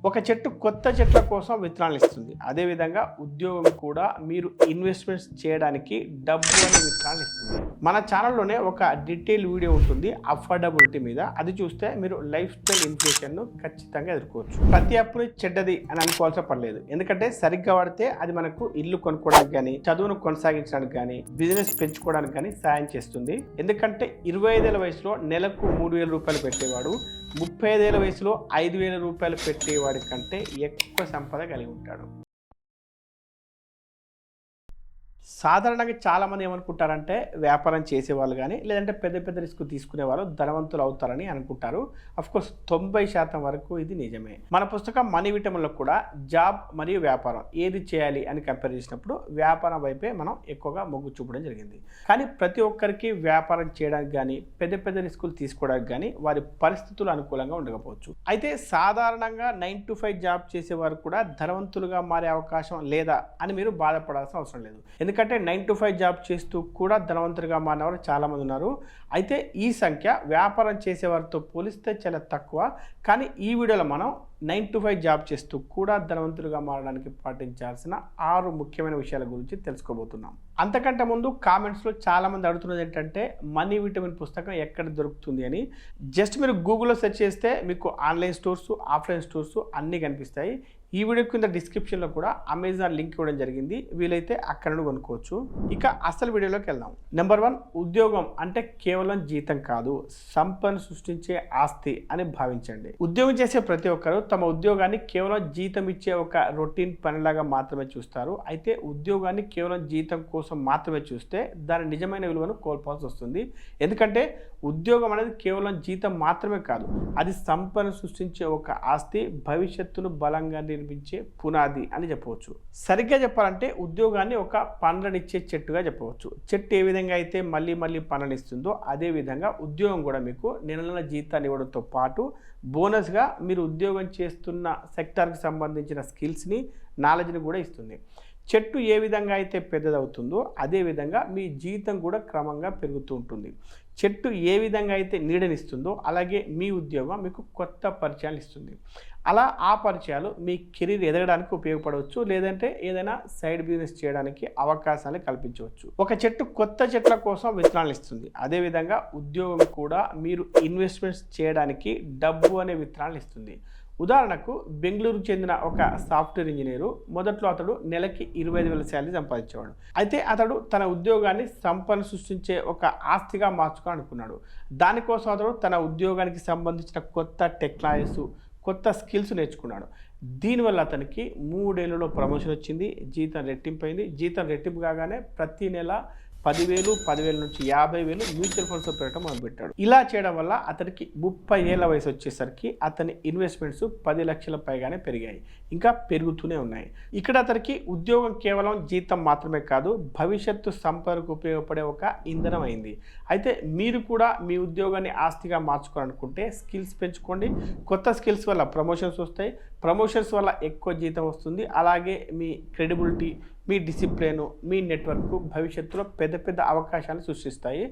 ఒక చెట్టు కొత్త చెట్ల కోసం విత్తనాలు ఇస్తుంది. అదేవిధంగా ఉద్యోగం కూడా మీరు ఇన్వెస్ట్మెంట్స్ చేయడానికి డబ్బు అనే విత్తనాలు ఇస్తుంది. మన ఛానల్లోనే ఒక డీటెయిల్ వీడియో ఉంటుంది అఫోర్డబిలిటీ మీద. అది చూస్తే మీరు లైఫ్ స్టైల్ ఇన్ఫ్లేషన్ను ఖచ్చితంగా ఎదుర్కోవచ్చు. ప్రతి అప్పుని చెడ్డది అని అనుకోవాల్సిన పర్లేదు. ఎందుకంటే సరిగ్గా వాడితే అది మనకు ఇల్లు కొనుక్కోవడానికి కానీ, చదువును కొనసాగించడానికి కానీ, బిజినెస్ పెంచుకోవడానికి కానీ సాయం చేస్తుంది. ఎందుకంటే 25 ఏళ్ల వయసులో నెలకు 3,000 రూపాయలు పెట్టేవాడు 35 ఏళ్ల వయసులో 5,000 రూపాయలు పెట్టేవాడి కంటే ఎక్కువ సంపద కలిగి ఉంటాడు. సాధారణంగా చాలామంది ఏమనుకుంటారంటే వ్యాపారం చేసేవాళ్ళు కానీ లేదంటే పెద్ద పెద్ద రిస్క్ తీసుకునే వాళ్ళు ధనవంతులు అవుతారని అనుకుంటారు. అఫ్కోర్స్ 90% వరకు ఇది నిజమే. మన పుస్తకం మనీ విటమిన్లో కూడా జాబ్ మరియు వ్యాపారం ఏది చేయాలి అని కంపేర్ చేసినప్పుడు వ్యాపారం వైపే మనం ఎక్కువగా మొగ్గు చూపడం జరిగింది. కానీ ప్రతి ఒక్కరికి వ్యాపారం చేయడానికి కానీ పెద్ద పెద్ద రిస్కులు తీసుకోవడానికి కానీ వారి పరిస్థితులు అనుకూలంగా ఉండకపోవచ్చు. అయితే సాధారణంగా 9 to 5 జాబ్ చేసేవారు కూడా ధనవంతులుగా మారే అవకాశం లేదా అని మీరు బాధపడాల్సిన అవసరం లేదు. ఎందుకంటే 9 to 5 జాబ్ చేస్తూ కూడా ధనవంతులుగా మారినవారు చాలామంది ఉన్నారు. అయితే ఈ సంఖ్య వ్యాపారం చేసేవారితో పోలిస్తే చాలా తక్కువ. కానీ ఈ వీడియోలో మనం 9 to 5 జాబ్ చేస్తూ కూడా ధనవంతులుగా మారడానికి పాటించాల్సిన 6 ముఖ్యమైన విషయాల గురించి తెలుసుకోబోతున్నాం. అంతకంటే ముందు కామెంట్స్లో చాలామంది అడుగుతున్నది ఏంటంటే మనీ విటమిన్ పుస్తకం ఎక్కడ దొరుకుతుంది అని. జస్ట్ మీరు గూగుల్లో సెర్చ్ చేస్తే మీకు ఆన్లైన్ స్టోర్స్, ఆఫ్లైన్ స్టోర్స్ అన్నీ కనిపిస్తాయి. ఈ వీడియో కింద డిస్క్రిప్షన్లో కూడా అమెజాన్ లింక్ ఇవ్వడం జరిగింది. వీలైతే అక్కడ నుండి కొనుక్కోవచ్చు. ఇక అసలు వీడియోలోకి వెళ్దాం. నెంబర్ 1, ఉద్యోగం అంటే కేవలం జీతం కాదు, సంపదను సృష్టించే ఆస్తి అని భావించండి. ఉద్యోగం చేసే ప్రతి ఒక్కరు తమ ఉద్యోగాన్ని కేవలం జీతం ఇచ్చే ఒక రొటీన్ పనిలాగా మాత్రమే చూస్తారు. అయితే ఉద్యోగాన్ని కేవలం జీతం కోసం మాత్రమే చూస్తే దాని నిజమైన విలువను కోల్పోవాల్సి వస్తుంది. ఎందుకంటే ఉద్యోగం అనేది కేవలం జీతం మాత్రమే కాదు, అది సంపదను సృష్టించే ఒక ఆస్తి, భవిష్యత్తును బలంగా నిర్మించే పునాది అని చెప్పవచ్చు. సరిగ్గా చెప్పాలంటే ఉద్యోగాన్ని ఒక పండ్లనిచ్చే చెట్టుగా చెప్పవచ్చు. చెట్టు ఏ విధంగా అయితే మళ్ళీ మళ్ళీ పండ్లనిస్తుందో అదే విధంగా ఉద్యోగం కూడా మీకు నెల జీతాన్ని ఇవ్వడంతో పాటు బోనస్గా మీరు ఉద్యోగం చేస్తున్న సెక్టార్కి సంబంధించిన స్కిల్స్ని, నాలెడ్జ్ని కూడా ఇస్తుంది. చెట్టు ఏ విధంగా అయితే పెద్దదవుతుందో అదేవిధంగా మీ జీతం కూడా క్రమంగా పెరుగుతూ ఉంటుంది. చెట్టు ఏ విధంగా అయితే నీడనిస్తుందో అలాగే మీ ఉద్యోగం మీకు కొత్త పరిచయాలు ఇస్తుంది. అలా ఆ పరిచయాలు మీ కెరీర్ ఎదగడానికి ఉపయోగపడవచ్చు, లేదంటే ఏదైనా సైడ్ బిజినెస్ చేయడానికి అవకాశాలు కల్పించవచ్చు. ఒక చెట్టు కొత్త చెట్ల కోసం విత్తనాలు ఇస్తుంది. అదేవిధంగా ఉద్యోగం కూడా మీరు ఇన్వెస్ట్మెంట్స్ చేయడానికి డబ్బు అనే విత్తనాలు ఇస్తుంది. ఉదాహరణకు బెంగళూరుకు చెందిన ఒక సాఫ్ట్వేర్ ఇంజనీరు మొదట్లో అతడు నెలకి 25,000 శాలరీ సంపాదించేవాడు. అయితే అతడు తన ఉద్యోగాన్ని సంపదను సృష్టించే ఒక ఆస్తిగా మార్చుకోవాలనుకున్నాడు. దానికోసం అతడు తన ఉద్యోగానికి సంబంధించిన కొత్త టెక్నాలజీస్, కొత్త స్కిల్స్ నేర్చుకున్నాడు. దీనివల్ల అతనికి 3 ఏళ్లలో ప్రమోషన్ వచ్చింది, జీతం రెట్టింపైంది. జీతం రెట్టింపు కాగానే ప్రతి నెల 10,000, 10,000 నుంచి 50,000 మ్యూచువల్ ఫండ్స్లో పెట్టడం మొదలుపెట్టాడు. ఇలా చేయడం వల్ల అతనికి 30 ఏళ్ల వయసు వచ్చేసరికి అతని ఇన్వెస్ట్మెంట్స్ 10 లక్షల పైగానే పెరిగాయి, ఇంకా పెరుగుతూనే ఉన్నాయి. ఇక్కడ అతనికి ఉద్యోగం కేవలం జీతం మాత్రమే కాదు, భవిష్యత్తు సంపదకు ఉపయోగపడే ఒక ఇంధనం అయింది. అయితే మీరు కూడా మీ ఉద్యోగాన్ని ఆస్తిగా మార్చుకోవాలనుకుంటే స్కిల్స్ పెంచుకోండి. కొత్త స్కిల్స్ వల్ల ప్రమోషన్స్ వస్తాయి, ప్రమోషన్స్ వల్ల ఎక్కువ జీతం వస్తుంది. అలాగే మీ క్రెడిబిలిటీ, మీ డిసిప్లిన్, మీ నెట్వర్క్ భవిష్యత్తులో పెద్ద పెద్ద అవకాశాలు సృష్టిస్తాయి.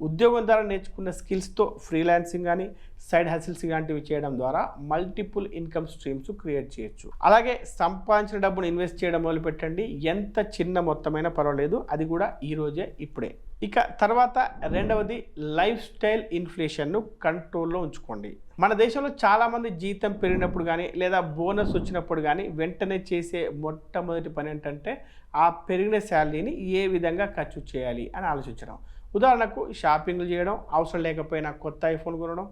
ఉద్యోగం ద్వారా నేర్చుకున్న స్కిల్స్తో ఫ్రీలాన్సింగ్ కానీ, సైడ్ హసిల్స్ లాంటివి చేయడం ద్వారా మల్టిపుల్ ఇన్కమ్ స్ట్రీమ్స్ క్రియేట్ చేయొచ్చు. అలాగే సంపాదించిన డబ్బును ఇన్వెస్ట్ చేయడం మొదలుపెట్టండి. ఎంత చిన్న మొత్తమైనా పర్వాలేదు, అది కూడా ఈరోజే ఇప్పుడే. ఇక తర్వాత రెండవది, లైఫ్ స్టైల్ ఇన్ఫ్లేషన్ను కంట్రోల్లో ఉంచుకోండి. మన దేశంలో చాలామంది జీతం పెరిగినప్పుడు కానీ లేదా బోనస్ వచ్చినప్పుడు కానీ వెంటనే చేసే మొట్టమొదటి పని ఏంటంటే ఆ పెరిగిన శాలరీని ఏ విధంగా ఖర్చు చేయాలి అని ఆలోచించడం. ఉదాహరణకు షాపింగ్లు చేయడం, అవసరం లేకపోయినా కొత్త ఐఫోన్ కొనడం,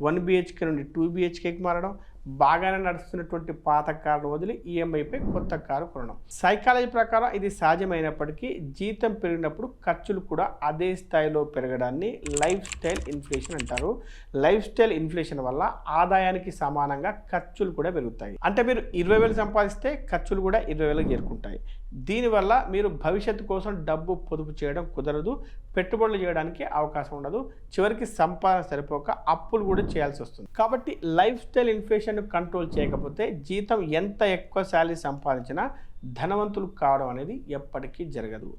1 BHK నుండి 2 BHKకి మారడం, బాగానే నడుస్తున్నటువంటి పాత కారును వదిలి ఈఎంఐపై కొత్త కారు కొనడం. సైకాలజీ ప్రకారం ఇది సహజమైనప్పటికీ జీతం పెరిగినప్పుడు ఖర్చులు కూడా అదే స్థాయిలో పెరగడాన్ని లైఫ్ స్టైల్ ఇన్ఫ్లేషన్ అంటారు. లైఫ్ స్టైల్ ఇన్ఫ్లేషన్ వల్ల ఆదాయానికి సమానంగా ఖర్చులు కూడా పెరుగుతాయి. అంటే మీరు 20,000 సంపాదిస్తే ఖర్చులు కూడా 20,000కి చేరుకుంటాయి. దీనివల్ల మీరు భవిష్యత్తు కోసం డబ్బు పొదుపు చేయడం కుదరదు, పెట్టుబడులు చేయడానికి అవకాశం ఉండదు, చివరికి సంపాదన సరిపోక అప్పులు కూడా చేయాల్సి వస్తుంది. కాబట్టి లైఫ్ స్టైల్ ఇన్ఫ్లేషన్ కంట్రోల్ చేయకపోతే జీతం ఎంత ఎక్కువ శాలరీ సంపాదించినా ధనవంతులు కావడం అనేది ఎప్పటికీ జరగదు.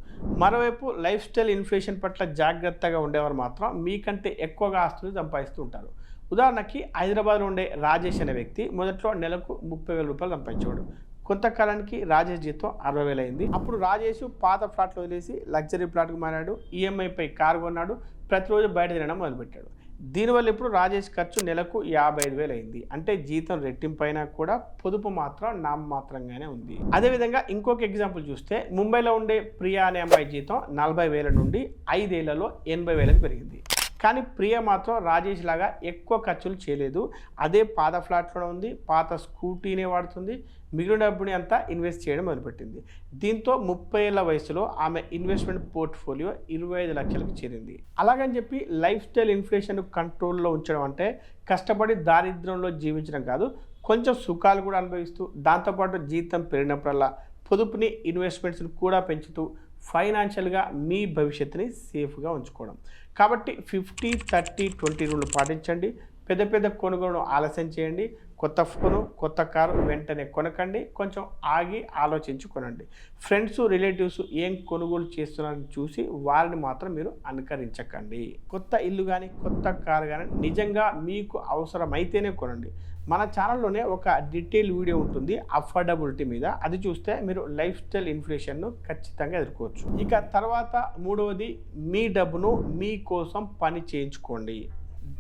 మరోవైపు లైఫ్ స్టైల్ ఇన్ఫ్లేషన్ పట్ల జాగ్రత్తగా ఉండేవారు మాత్రం మీకంటే ఎక్కువగా ఆస్తులు సంపాదిస్తూ ఉంటారు. ఉదాహరణకి హైదరాబాద్లో ఉండే రాజేష్ అనే వ్యక్తి మొదట్లో నెలకు 30,000 రూపాయలు సంపాదించేవాడు. కొంతకాలానికి రాజేష్ జీతం 60,000 అయింది. అప్పుడు రాజేష్ పాత ఫ్లాట్లు వదిలేసి లగ్జరీ ఫ్లాట్కు మారాడు. ఈఎంఐపై కారు కొన్నాడు. ప్రతిరోజు బయట తినడం మొదలుపెట్టాడు. దీనివల్ల ఇప్పుడు రాజేష్ ఖర్చు నెలకు 55,000 అయింది. అంటే జీతం రెట్టింపు అయినా కూడా పొదుపు మాత్రం నామమాత్రంగానే ఉంది. అదేవిధంగా ఇంకొక ఎగ్జాంపుల్ చూస్తే ముంబైలో ఉండే ప్రియా అనే అమ్మాయి జీతం 40,000 నుండి 5 ఏళ్లలో 80,000కి పెరిగింది. కానీ ప్రియ మాత్రం రాజేష్ లాగా ఎక్కువ ఖర్చులు చేయలేదు. అదే పాత ఫ్లాట్లో ఉంది, పాత స్కూటీనే వాడుతుంది. మిగిలిన డబ్బుని అంతా ఇన్వెస్ట్ చేయడం మొదలుపెట్టింది. దీంతో 30 ఏళ్ల వయసులో ఆమె ఇన్వెస్ట్మెంట్ పోర్ట్ఫోలియో 25 లక్షలకు చేరింది. అలాగని చెప్పి లైఫ్ స్టైల్ ఇన్ఫ్లేషన్ కంట్రోల్లో ఉంచడం అంటే కష్టపడి దారిద్ర్యంలో జీవించడం కాదు. కొంచెం సుఖాలు కూడా అనుభవిస్తూ దాంతోపాటు జీతం పెరిగినప్పుడల్లా పొదుపుని ఇన్వెస్ట్మెంట్స్ని కూడా పెంచుతూ ఫైనాన్షియల్గా మీ భవిష్యత్తుని సేఫ్గా ఉంచుకోవడం. కాబట్టి 50-30-20 రూల్ పాటించండి. పెద్ద పెద్ద కొనుగోలు ఆలస్యం చేయండి. కొత్త ఫోను, కొత్త కారు వెంటనే కొనకండి. కొంచెం ఆగి ఆలోచించి కొనండి. ఫ్రెండ్స్, రిలేటివ్స్ ఏం కొనుగోలు చేస్తున్నారని చూసి వారిని మాత్రం మీరు అనుకరించకండి. కొత్త ఇల్లు కానీ కొత్త కారు కానీ నిజంగా మీకు అవసరమైతేనే కొనండి. మన ఛానల్లోనే ఒక డీటెయిల్ వీడియో ఉంటుంది అఫోర్డబిలిటీ మీద. అది చూస్తే మీరు లైఫ్ స్టైల్ ఇన్ఫ్లేషన్ను ఖచ్చితంగా ఎదుర్కోవచ్చు. ఇక తర్వాత మూడవది, మీ డబ్బును మీకోసం పని చేయించుకోండి.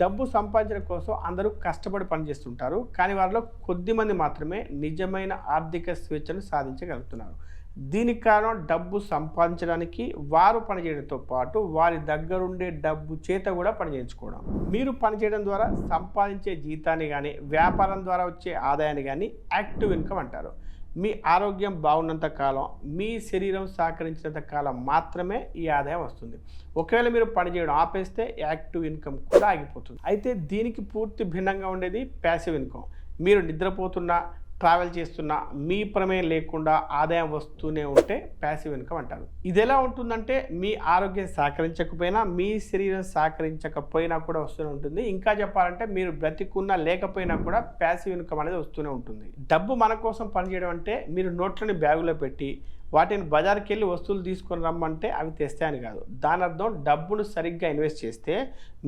డబ్బు సంపాదించడం కోసం అందరూ కష్టపడి పనిచేస్తుంటారు. కానీ వారిలో కొద్దిమంది మాత్రమే నిజమైన ఆర్థిక స్వేచ్ఛను సాధించగలుగుతున్నారు. దీనికి కారణం డబ్బు సంపాదించడానికి వారు పనిచేయడంతో పాటు వారి దగ్గరుండే డబ్బు చేత కూడా పనిచేయించుకోవడం. మీరు పనిచేయడం ద్వారా సంపాదించే జీతాన్ని కానీ వ్యాపారం ద్వారా వచ్చే ఆదాయాన్ని కానీ యాక్టివ్ ఇన్కమ్ అంటారు. మీ ఆరోగ్యం బాగున్నంత కాలం, మీ శరీరం సహకరించినంత కాలం మాత్రమే ఈ ఆదాయం వస్తుంది. ఒకవేళ మీరు పనిచేయడం ఆపేస్తే యాక్టివ్ ఇన్కమ్ కూడా ఆగిపోతుంది. అయితే దీనికి పూర్తి భిన్నంగా ఉండేది ప్యాసివ్ ఇన్కమ్. మీరు నిద్రపోతున్నా, ట్రావెల్ చేస్తున్నా మీ ప్రమేయం లేకుండా ఆదాయం వస్తూనే ఉంటే ప్యాసివ్ ఇన్కమ్ అంటారు. ఇది ఎలా ఉంటుందంటే మీ ఆరోగ్యం సహకరించకపోయినా, మీ శరీరం సహకరించకపోయినా కూడా వస్తూనే ఉంటుంది. ఇంకా చెప్పాలంటే మీరు బ్రతికున్నా లేకపోయినా కూడా ప్యాసివ్ ఇన్కమ్ అనేది వస్తూనే ఉంటుంది. డబ్బు మన కోసం పనిచేయడం అంటే మీరు నోట్లని బ్యాగులో పెట్టి వాటిని బజార్కి వెళ్ళి వస్తువులు తీసుకొని రమ్మంటే అవి తెస్తాయని కాదు. దాని అర్థం డబ్బును సరిగ్గా ఇన్వెస్ట్ చేస్తే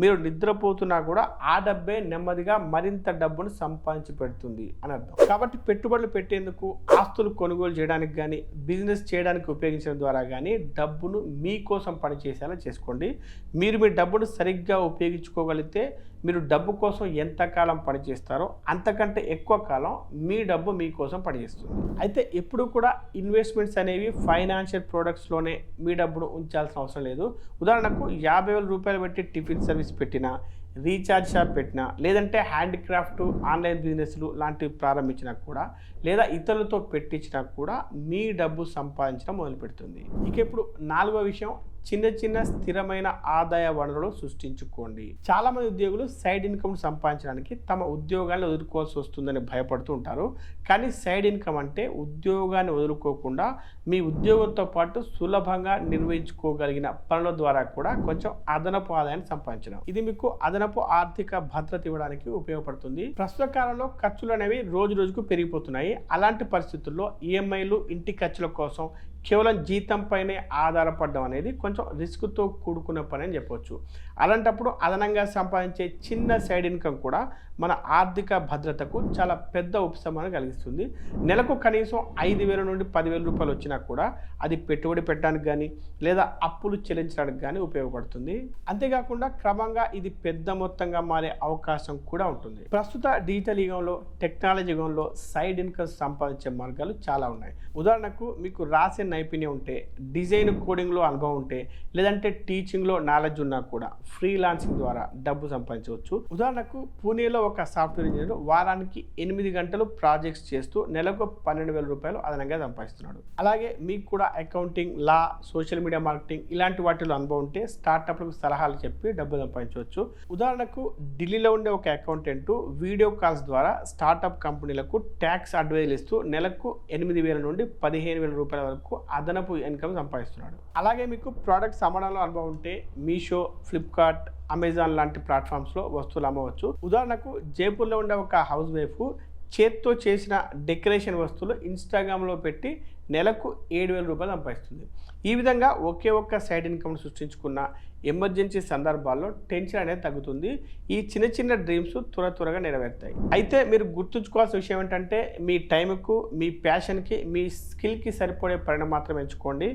మీరు నిద్రపోతున్నా కూడా ఆ డబ్బే నెమ్మదిగా మరింత డబ్బును సంపాదించి పెడుతుంది అని అర్థం. కాబట్టి పెట్టుబడులు పెట్టేందుకు, ఆస్తులు కొనుగోలు చేయడానికి కానీ, బిజినెస్ చేయడానికి ఉపయోగించడం ద్వారా కానీ డబ్బును మీకోసం పనిచేసేలా చేసుకోండి. మీరు మీ డబ్బును సరిగ్గా ఉపయోగించుకోగలిగితే మీరు డబ్బు కోసం ఎంతకాలం పనిచేస్తారో అంతకంటే ఎక్కువ కాలం మీ డబ్బు మీకోసం పనిచేస్తుంది. అయితే ఎప్పుడు కూడా ఇన్వెస్ట్మెంట్స్ అనేవి ఫైనాన్షియల్ ప్రోడక్ట్స్లోనే మీ డబ్బును ఉంచాల్సిన అవసరం లేదు. ఉదాహరణకు 50,000 రూపాయలు పెట్టి టిఫిన్ సర్వీస్ పెట్టినా, రీఛార్జ్ షాప్ పెట్టినా, లేదంటే హ్యాండిక్రాఫ్ట్ ఆన్లైన్ బిజినెస్లు లాంటివి ప్రారంభించినా కూడా, లేదా ఇతరులతో పెట్టించినా కూడా మీ డబ్బు సంపాదించడం మొదలుపెడుతుంది. ఇక ఇప్పుడు నాలుగో విషయం, చిన్న చిన్న స్థిరమైన ఆదాయ వనరులు సృష్టించుకోండి. చాలామంది ఉద్యోగులు సైడ్ ఇన్కమ్ సంపాదించడానికి తమ ఉద్యోగాన్ని వదులుకోవాల్సి వస్తుందని భయపడుతూ ఉంటారు. కానీ సైడ్ ఇన్కమ్ అంటే ఉద్యోగాన్ని వదులుకోకుండా మీ ఉద్యోగంతో పాటు సులభంగా నిర్వహించుకోగలిగిన పనుల ద్వారా కూడా కొంచెం అదనపు ఆదాయాన్ని సంపాదించడం. ఇది మీకు అదనపు ఆర్థిక భద్రత ఇవ్వడానికి ఉపయోగపడుతుంది. ప్రస్తుత కాలంలో ఖర్చులు అనేవి రోజు రోజుకు పెరిగిపోతున్నాయి. అలాంటి పరిస్థితుల్లో ఈఎంఐలు, ఇంటి ఖర్చుల కోసం కేవలం జీతంపైనే ఆధారపడడం అనేది కొంచెం రిస్క్తో కూడుకున్న పని అని చెప్పవచ్చు. అలాంటప్పుడు అదనంగా సంపాదించే చిన్న సైడ్ ఇన్కమ్ కూడా మన ఆర్థిక భద్రతకు చాలా పెద్ద ఉపశమనం కలిగిస్తుంది. నెలకు కనీసం 5,000 నుండి 10,000 రూపాయలు వచ్చినా కూడా అది పెట్టుబడి పెట్టడానికి కానీ, లేదా అప్పులు చెల్లించడానికి కానీ ఉపయోగపడుతుంది. అంతేకాకుండా క్రమంగా ఇది పెద్ద మొత్తంగా మారే అవకాశం కూడా ఉంటుంది. ప్రస్తుత డిజిటల్ యుగంలో, టెక్నాలజీ యుగంలో సైడ్ ఇన్కమ్ సంపాదించే మార్గాలు చాలా ఉన్నాయి. ఉదాహరణకు మీకు రాసే నైపుణ్యం ఉంటే, డిజైన్ కోడింగ్లో అనుభవం ఉంటే, లేదంటే టీచింగ్లో నాలెడ్జ్ ఉన్నా కూడా ఫ్రీలాన్సింగ్ ద్వారా డబ్బు సంపాదించవచ్చు. ఉదాహరణకు పూణేలో ఒక సాఫ్ట్వేర్ ఇంజనీర్ వారానికి 8 గంటలు ప్రాజెక్ట్స్ చేస్తూ నెలకు 12,000 రూపాయలు అదనంగా సంపాదిస్తున్నాడు. అలాగే మీకు కూడా అకౌంటింగ్, లా, సోషల్ మీడియా మార్కెటింగ్ ఇలాంటి వాటిలో అనుభవం ఉంటే స్టార్టప్లకు సలహాలు చెప్పి డబ్బు సంపాదించవచ్చు. ఉదాహరణకు ఢిల్లీలో ఉండే ఒక అకౌంటెంట్ వీడియో కాల్స్ ద్వారా స్టార్టప్ కంపెనీలకు ట్యాక్స్ అడ్వైజులు ఇస్తూ నెలకు 8,000 నుండి 15,000 రూపాయల వరకు అదనపు ఇన్కమ్ సంపాదిస్తున్నాడు. అలాగే మీకు ప్రోడక్ట్స్ అమ్మడంలో అనుభవం ఉంటే మీషో, ఫ్లిప్కార్ట్, అమెజాన్ లాంటి ప్లాట్ఫామ్స్లో వస్తువులు అమ్మవచ్చు. ఉదాహరణకు జైపూర్లో ఉండే ఒక హౌస్ వైఫ్ చేత్తో చేసిన డెకరేషన్ వస్తువులు ఇన్స్టాగ్రామ్లో పెట్టి నెలకు 7,000 రూపాయలు సంపాదిస్తుంది. ఈ విధంగా ఒకే ఒక్క సైడ్ ఇన్కమ్ సృష్టించుకున్న ఎమర్జెన్సీ సందర్భాల్లో టెన్షన్ అనేది తగ్గుతుంది. ఈ చిన్న చిన్న డ్రీమ్స్ త్వరగా నెరవేరుతాయి. అయితే మీరు గుర్తుంచుకోవాల్సిన విషయం ఏంటంటే మీ టైంకు, మీ ప్యాషన్కి, మీ స్కిల్కి సరిపడే పరిణామం మాత్రం ఎంచుకోండి.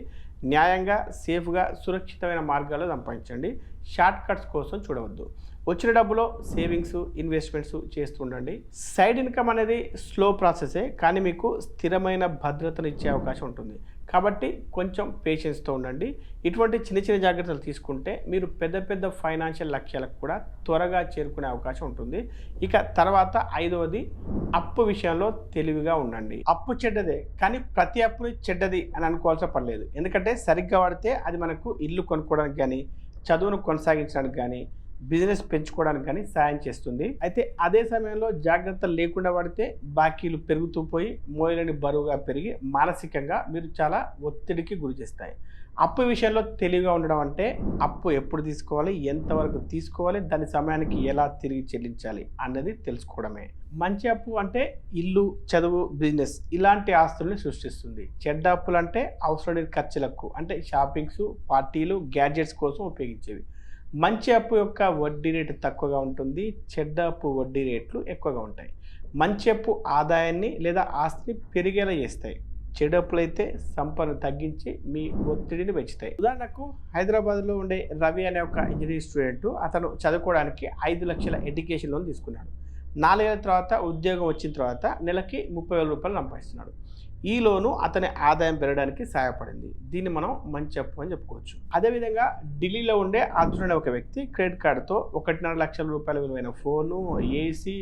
న్యాయంగా, సేఫ్గా, సురక్షితమైన మార్గాల్లో సంపాదించండి. షార్ట్ కట్స్ కోసం చూడవద్దు. వచ్చిన డబ్బులో సేవింగ్స్, ఇన్వెస్ట్మెంట్స్ చేస్తుండండి. సైడ్ ఇన్కమ్ అనేది స్లో ప్రాసెసే, కానీ మీకు స్థిరమైన భద్రతను ఇచ్చే అవకాశం ఉంటుంది. కాబట్టి కొంచెం పేషెన్స్తో ఉండండి. ఇటువంటి చిన్న చిన్న జాగ్రత్తలు తీసుకుంటే మీరు పెద్ద ఫైనాన్షియల్ లక్ష్యాలకు కూడా త్వరగా చేరుకునే అవకాశం ఉంటుంది. ఇక తర్వాత 5వది అప్పు విషయంలో తెలివిగా ఉండండి. అప్పు చెడ్డదే, కానీ ప్రతి అప్పుని చెడ్డది అని అనుకోవాల్సిన పర్లేదు. ఎందుకంటే సరిగ్గా వాడితే అది మనకు ఇల్లు కొనుక్కోవడానికి కానీ, చదువును కొనసాగించడానికి కానీ, బిజినెస్ పెంచుకోవడానికి కానీ సాయం చేస్తుంది. అయితే అదే సమయంలో జాగ్రత్తలు లేకుండా పడితే బాకీలు పెరుగుతూ పోయి మోయలేని బరువుగా పెరిగి మానసికంగా మీరు చాలా ఒత్తిడికి గురి చేస్తాయి. అప్పు విషయంలో తెలివిగా ఉండడం అంటే అప్పు ఎప్పుడు తీసుకోవాలి, ఎంతవరకు తీసుకోవాలి, దాని సమయానికి ఎలా తిరిగి చెల్లించాలి అన్నది తెలుసుకోవడమే. మంచి అప్పు అంటే ఇల్లు, చదువు, బిజినెస్ ఇలాంటి ఆస్తుల్ని సృష్టిస్తుంది. చెడ్డ అప్పులు అంటే అవసరం లేని ఖర్చులకు, అంటే షాపింగ్స్, పార్టీలు, గ్యాడ్జెట్స్ కోసం ఉపయోగించేవి. మంచి అప్పు యొక్క వడ్డీ రేటు తక్కువగా ఉంటుంది. చెడ్డ అప్పు వడ్డీ రేట్లు ఎక్కువగా ఉంటాయి. మంచి అప్పు ఆదాయాన్ని లేదా ఆస్తిని పెరిగేలా చేస్తాయి. చెడు అప్పులు అయితే సంపదను తగ్గించి మీ ఒత్తిడిని పెంచుతాయి. ఉదాహరణకు హైదరాబాద్లో ఉండే రవి అనే ఒక ఇంజనీరింగ్ స్టూడెంట్, అతను చదువుకోవడానికి 5 లక్షల ఎడ్యుకేషన్ లోన్ తీసుకున్నాడు. 4 ఏళ్ల తర్వాత ఉద్యోగం వచ్చిన తర్వాత నెలకి 30,000 రూపాయలు సంపాదిస్తున్నాడు. ఈ లోను అతని ఆదాయం పెరగడానికి సహాయపడింది. దీన్ని మనం మంచి అప్పు అని చెప్పుకోవచ్చు. అదేవిధంగా ఢిల్లీలో ఉండే అర్జున్ అనే ఒక వ్యక్తి క్రెడిట్ కార్డుతో 1.5 లక్షల రూపాయల విలువైన ఫోను, ఏసీ,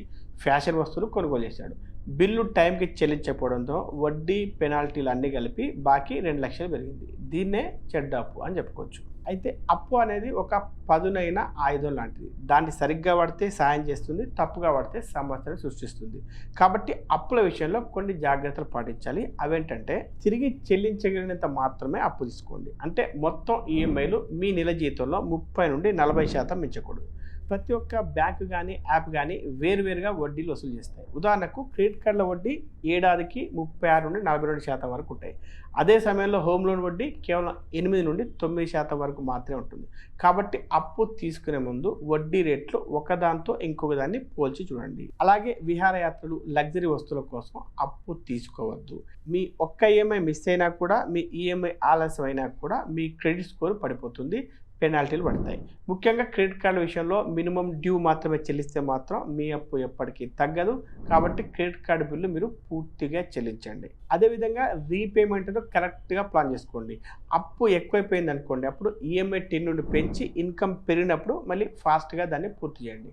ఫ్యాషన్ వస్తువులు కొనుగోలు చేశాడు. బిల్లు టైంకి చెల్లించకపోవడంతో వడ్డీ, పెనాల్టీలు అన్నీ కలిపి బాకీ 2 లక్షలు పెరిగింది. దీన్నే చెడ్డ అప్పు అని చెప్పుకోవచ్చు. అయితే అప్పు అనేది ఒక పదునైన ఆయుధం లాంటిది. దాన్ని సరిగ్గా వాడితే సాయం చేస్తుంది, తప్పుగా వాడితే సమస్యను సృష్టిస్తుంది. కాబట్టి అప్పుల విషయంలో కొన్ని జాగ్రత్తలు పాటించాలి. అవేంటంటే తిరిగి చెల్లించగలిగినంత మాత్రమే అప్పు తీసుకోండి. అంటే మొత్తం ఈఎంఐలు మీ నెల జీతంలో 30 నుండి 40% మించకూడదు. ప్రతి ఒక్క బ్యాంకు కానీ, యాప్ కానీ వేరువేరుగా వడ్డీలు వసూలు చేస్తాయి. ఉదాహరణకు క్రెడిట్ కార్డుల వడ్డీ ఏడాదికి 36 నుండి 42% వరకు ఉంటాయి. అదే సమయంలో హోమ్ లోన్ వడ్డీ కేవలం 8 నుండి 9% వరకు మాత్రమే ఉంటుంది. కాబట్టి అప్పు తీసుకునే ముందు వడ్డీ రేట్లు ఒకదాంతో ఇంకొక దాన్ని పోల్చి చూడండి. అలాగే విహారయాత్రలు, లగ్జరీ వస్తువుల కోసం అప్పు తీసుకోవద్దు. మీ ఒక్క ఈఎంఐ మిస్ అయినా కూడా, మీ ఈఎంఐ ఆలస్యం అయినా కూడా మీ క్రెడిట్ స్కోర్ పడిపోతుంది, పెనాల్టీలు పడతాయి. ముఖ్యంగా క్రెడిట్ కార్డు విషయంలో మినిమం డ్యూ మాత్రమే చెల్లిస్తే మాత్రం మీ అప్పు ఎప్పటికీ తగ్గదు. కాబట్టి క్రెడిట్ కార్డు బిల్లు మీరు పూర్తిగా చెల్లించండి. అదేవిధంగా రీపేమెంట్ను కరెక్ట్గా ప్లాన్ చేసుకోండి. అప్పు ఎక్కువైపోయింది అనుకోండి, అప్పుడు ఈఎంఐ 10 నుండి పెంచి ఇన్కమ్ పెరిగినప్పుడు మళ్ళీ ఫాస్ట్గా దాన్ని పూర్తి చేయండి.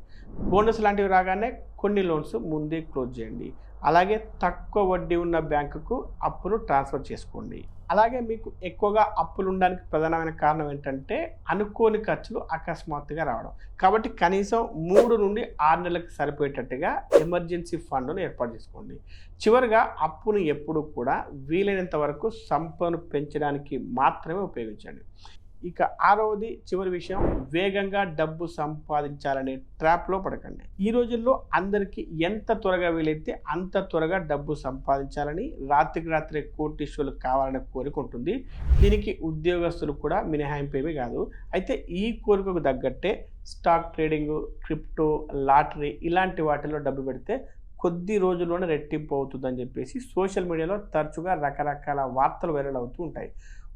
బోనస్ లాంటివి రాగానే కొన్ని లోన్స్ ముందే క్లోజ్ చేయండి. అలాగే తక్కువ వడ్డీ ఉన్న బ్యాంకుకు అప్పును ట్రాన్స్ఫర్ చేసుకోండి. అలాగే మీకు ఎక్కువగా అప్పులు ఉండడానికి ప్రధానమైన కారణం ఏంటంటే అనుకోని ఖర్చులు అకస్మాత్తుగా రావడం. కాబట్టి కనీసం 3 నుండి 6 నెలలకు సరిపోయేటట్టుగా ఎమర్జెన్సీ ఫండ్ను ఏర్పాటు చేసుకోండి. చివరిగా అప్పును ఎప్పుడు కూడా వీలైనంత వరకు సంపదను పెంచడానికి మాత్రమే ఉపయోగించండి. ఇక 6వది చివరి విషయం, వేగంగా డబ్బు సంపాదించాలనే ట్రాప్లో పడకండి. ఈ రోజుల్లో అందరికీ ఎంత త్వరగా వీలైతే అంత త్వరగా డబ్బు సంపాదించాలని, రాత్రికి రాత్రే కోటీశ్వరులు కావాలనే కోరిక ఉంటుంది. దీనికి ఉద్యోగస్తులు కూడా మినహాయింపు ఏమీ కాదు. అయితే ఈ కోరికకు తగ్గట్టే స్టాక్ ట్రేడింగ్, క్రిప్టో, లాటరీ ఇలాంటి వాటిల్లో డబ్బు పెడితే కొద్ది రోజుల్లోనే రెట్టింపు అవుతుందని చెప్పేసి సోషల్ మీడియాలో తరచుగా రకరకాల వార్తలు వైరల్ అవుతూ ఉంటాయి.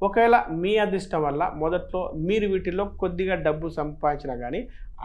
ఒకవేళ మీ అదృష్టం వల్ల మొదట్లో మీరు వీటిల్లో కొద్దిగా డబ్బు సంపాదించినా కానీ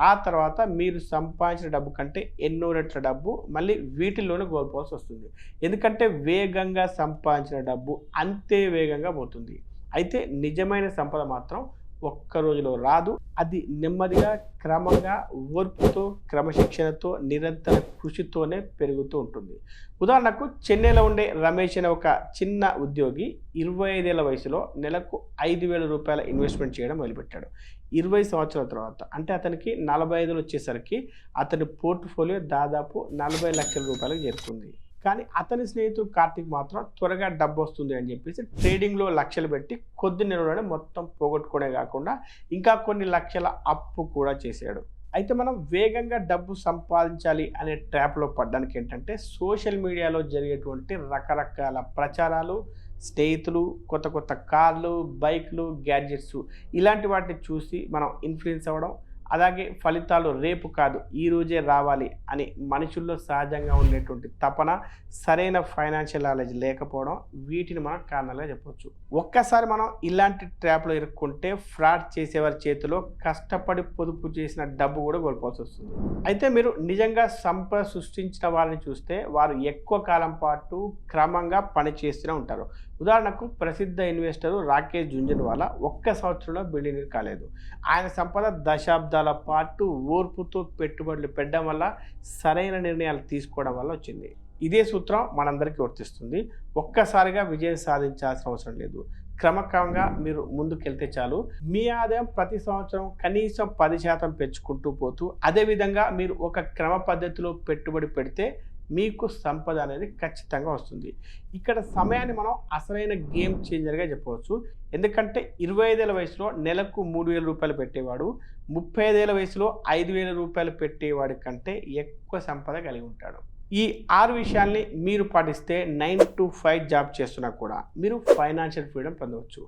ఆ తర్వాత మీరు సంపాదించిన డబ్బు కంటే ఎన్నో రెట్ల డబ్బు మళ్ళీ వీటిల్లోనే కోల్పోవాల్సి వస్తుంది. ఎందుకంటే వేగంగా సంపాదించిన డబ్బు అంతే వేగంగా పోతుంది. అయితే నిజమైన సంపద మాత్రం ఒక్క రోజులో రాదు. అది నెమ్మదిగా, క్రమంగా, ఓర్పుతో, క్రమశిక్షణతో, నిరంతర కృషితోనే పెరుగుతూ ఉంటుంది. ఉదాహరణకు చెన్నైలో ఉండే రమేష్ అనే ఒక చిన్న ఉద్యోగి 25 ఏళ్ల వయసులో నెలకు 5,000 రూపాయల ఇన్వెస్ట్మెంట్ చేయడం మొదలుపెట్టాడు. 20 సంవత్సరాల తర్వాత, అంటే అతనికి 45 వచ్చేసరికి అతని పోర్ట్ఫోలియో దాదాపు 40 లక్షల రూపాయలకు చేరుకుంది. కానీ అతని స్నేహితుడు కార్తిక్ మాత్రం త్వరగా డబ్బు వస్తుంది అని చెప్పేసి ట్రేడింగ్లో లక్షలు పెట్టి కొద్ది నెలలోనే మొత్తం పోగొట్టుకోవడే కాకుండా ఇంకా కొన్ని లక్షల అప్పు కూడా చేశాడు. అయితే మనం వేగంగా డబ్బు సంపాదించాలి అనే ట్రాప్లో పడ్డానికి ఏంటంటే సోషల్ మీడియాలో జరిగేటువంటి రకరకాల ప్రచారాలు, స్నేహితులు, కొత్త కొత్త కార్లు, బైక్లు, గ్యాడ్జెట్స్ ఇలాంటి వాటిని చూసి మనం ఇన్ఫ్లుయెన్స్ అవ్వడం, అలాగే ఫలితాలు రేపు కాదు ఈ రోజే రావాలి అని మనుషుల్లో సహజంగా ఉండేటువంటి తపన, సరైన ఫైనాన్షియల్ నాలెడ్జ్ లేకపోవడం, వీటిని మనం కారణాలుగా చెప్పవచ్చు. ఒక్కసారి మనం ఇలాంటి ట్రాప్లో ఇరుక్కుంటే ఫ్రాడ్ చేసేవారి చేతిలో కష్టపడి పొదుపు చేసిన డబ్బు కూడా కోల్పోవాల్సి వస్తుంది. అయితే మీరు నిజంగా సంపద సృష్టించిన వారిని చూస్తే వారు ఎక్కువ కాలం పాటు క్రమంగా పనిచేస్తూనే ఉంటారు. ఉదాహరణకు ప్రసిద్ధ ఇన్వెస్టర్ రాకేష్ జుంజున్వాలా ఒక్క సంవత్సరంలో బిలియనీర్ కాలేదు. ఆయన సంపద దశాబ్దాల పాటు ఓర్పుతో పెట్టుబడులు పెట్టడం వల్ల, సరైన నిర్ణయాలు తీసుకోవడం వల్ల వచ్చింది. ఇదే సూత్రం మనందరికీ వర్తిస్తుంది. ఒక్కసారిగా విజయం సాధించాల్సిన అవసరం లేదు. క్రమక్రమంగా మీరు ముందుకెళ్తే చాలు. మీ ఆదాయం ప్రతి సంవత్సరం కనీసం 10% పెంచుకుంటూ పోతూ, అదేవిధంగా మీరు ఒక క్రమ పద్ధతిలో పెట్టుబడి పెడితే మీకు సంపద అనేది ఖచ్చితంగా వస్తుంది. ఇక్కడ సమయాన్ని మనం అసలైన గేమ్ చేంజర్గా చెప్పవచ్చు. ఎందుకంటే 25 ఏళ్ల వయసులో నెలకు 3,000 రూపాయలు పెట్టేవాడు 35 ఏళ్ల వయసులో 5,000 రూపాయలు పెట్టేవాడి కంటే ఎక్కువ సంపద కలిగి ఉంటాడు. ఈ 6 విషయాల్ని మీరు పాటిస్తే 9 to 5 జాబ్ చేస్తున్నా కూడా మీరు ఫైనాన్షియల్ ఫ్రీడమ్ పొందవచ్చు.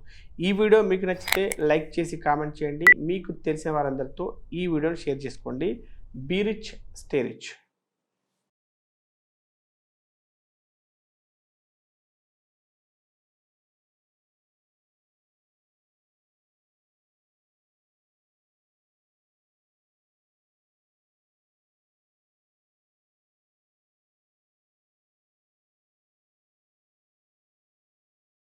ఈ వీడియో మీకు నచ్చితే లైక్ చేసి కామెంట్ చేయండి. మీకు తెలిసిన వారందరితో ఈ వీడియోని షేర్ చేసుకోండి. Be rich, stay rich.